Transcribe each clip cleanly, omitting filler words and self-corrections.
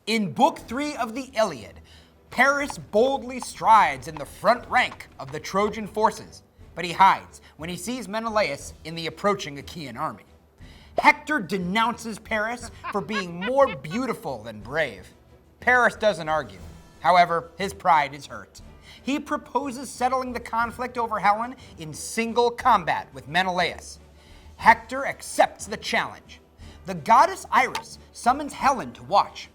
In Book 3 of the Iliad, Paris boldly strides in the front rank of the Trojan forces, but he hides when he sees Menelaus in the approaching Achaean army. Hector denounces Paris for being more beautiful than brave. Paris doesn't argue. However, his pride is hurt. He proposes settling the conflict over Helen in single combat with Menelaus. Hector accepts the challenge. The goddess Iris summons Helen to watch.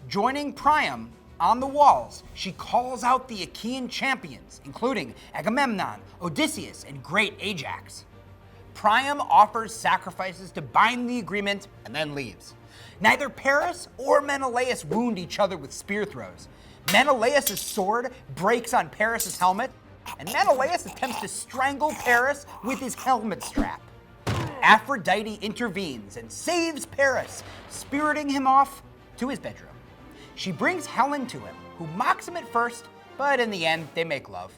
Joining Priam on the walls, she calls out the Achaean champions, including Agamemnon, Odysseus, and great Ajax. Priam offers sacrifices to bind the agreement and then leaves. Neither Paris or Menelaus wound each other with spear throws. Menelaus' sword breaks on Paris' helmet, and Menelaus attempts to strangle Paris with his helmet strap. Aphrodite intervenes and saves Paris, spiriting him off to his bedroom. She brings Helen to him, who mocks him at first, but in the end, they make love.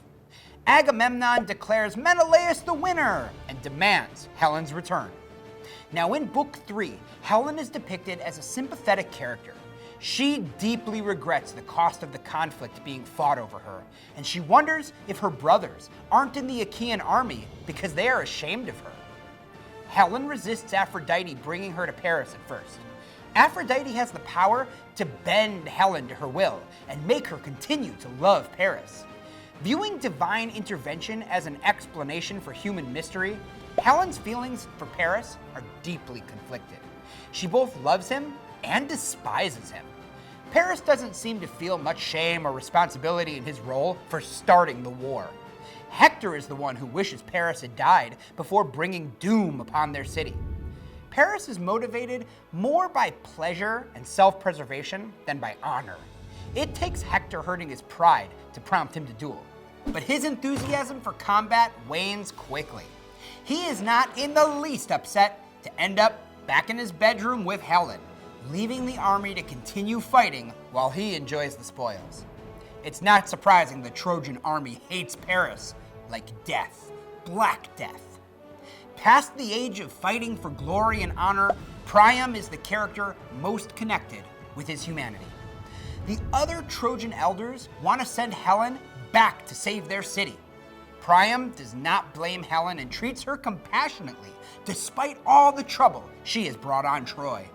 Agamemnon declares Menelaus the winner and demands Helen's return. Now in Book 3, Helen is depicted as a sympathetic character. She deeply regrets the cost of the conflict being fought over her, and she wonders if her brothers aren't in the Achaean army because they are ashamed of her. Helen resists Aphrodite bringing her to Paris at first. Aphrodite has the power to bend Helen to her will and make her continue to love Paris. Viewing divine intervention as an explanation for human mystery, Helen's feelings for Paris are deeply conflicted. She both loves him and despises him. Paris doesn't seem to feel much shame or responsibility in his role for starting the war. Hector is the one who wishes Paris had died before bringing doom upon their city. Paris is motivated more by pleasure and self-preservation than by honor. It takes Hector hurting his pride to prompt him to duel. But his enthusiasm for combat wanes quickly. He is not in the least upset to end up back in his bedroom with Helen, leaving the army to continue fighting while he enjoys the spoils. It's not surprising the Trojan army hates Paris like death, Black Death. Past the age of fighting for glory and honor, Priam is the character most connected with his humanity. The other Trojan elders want to send Helen back to save their city. Priam does not blame Helen and treats her compassionately, despite all the trouble she has brought on Troy.